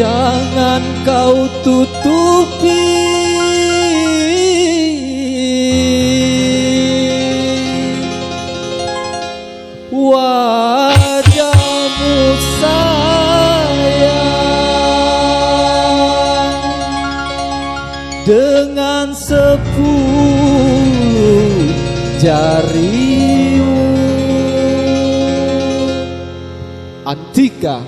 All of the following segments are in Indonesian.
Jangan kau tutupi wajahmu sayang dengan 10 jarimu. Antika.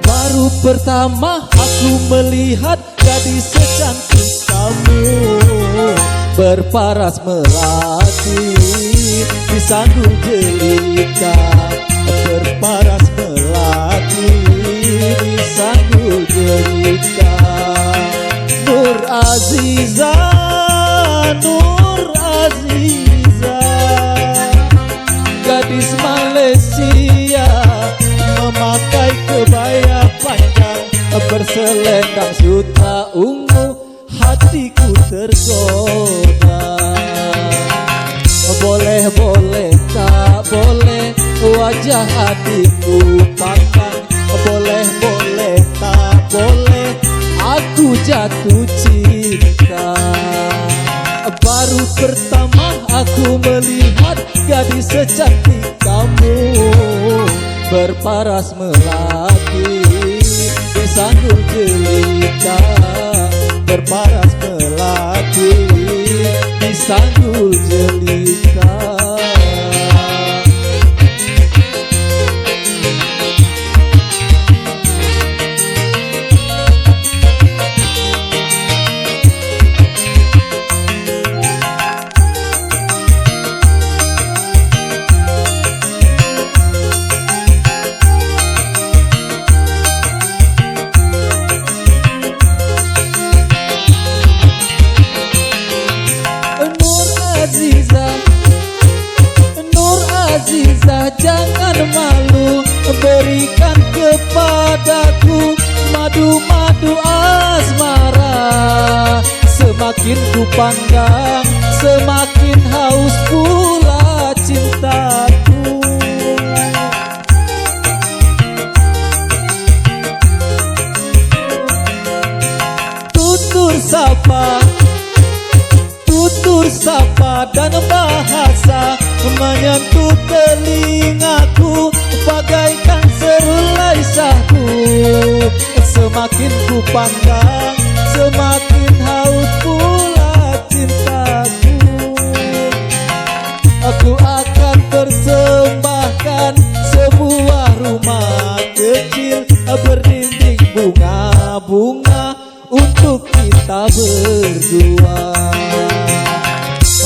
Baru pertama aku melihat gadis secantik kamu, berparas melati di sanggul jelita, berparas melati di sanggul jelita. Nur Aziza, Nur Aziza, gadis Malaysia, memakai kebaya panjang, berselendang sutra ungu, hatiku tergoda. Boleh, boleh, tak boleh wajah adikku pandang. Boleh, boleh, tak boleh aku jatuh cinta. Baru pertama aku melihat gadis secantik kamu, berparas melati di sanggul jelita, berparas melati di sanggul jelita. Nur Aziza, jangan malu, berikan kepadaku madu-madu asmara. Semakin ku pandang, semakin haus pula cintaku. Tutur sapa, tutur sapa dan bahasa menyentuh telingaku bagaikan serulai sahdu. Semakin ku pandang, semakin haus pula cintaku. Aku akan persembahkan sebuah rumah kecil berdinding bunga-bunga untuk kita berdua.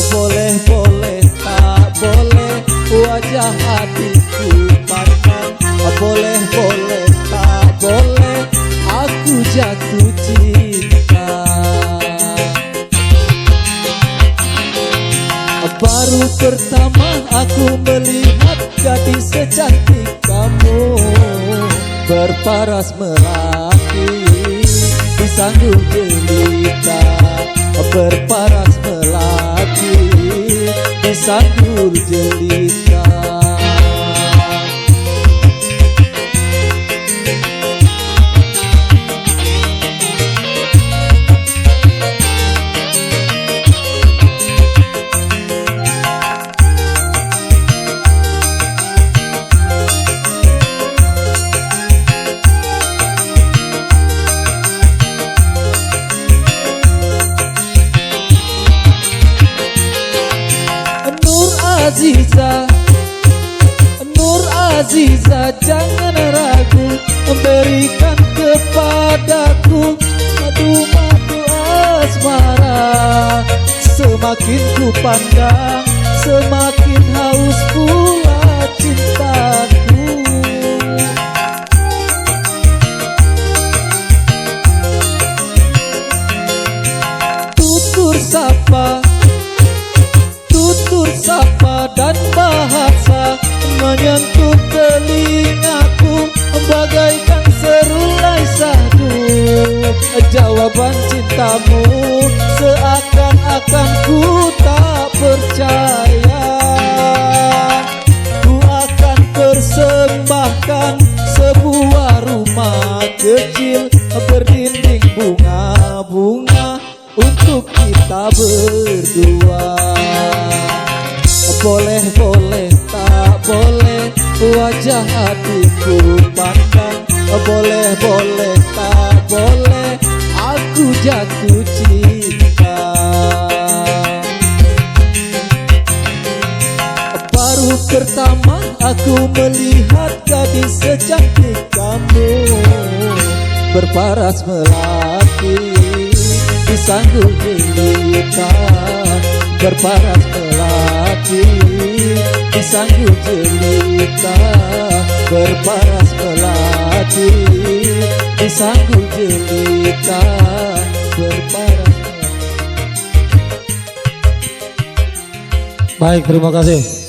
Boleh, boleh, tak boleh wajah hatiku pandang. Boleh, boleh, tak boleh aku jatuh cinta. Baru pertama aku melihat gadis secantik kamu, berparas melati di sanggul jelita, berparas melati di sanggul jelita. Aziza, Nur Aziza, jangan ragu, berikan kepadaku madu-madu asmara. Semakin ku pandang, semakin haus pula cintaku. Tutur sapa, tutur sapa dan bahasa menyentuh telingaku bagaikan serulai sahdu. wajah hatiku pandang. Boleh-boleh tak boleh aku jatuh cinta. Baru pertama aku melihat gadis secantik kamu, berparas melati di sanggul jelita. Berparas melati di sanggul jelita. Berparas melati di sanggul jelita. Berparas melati. Baik, terima kasih.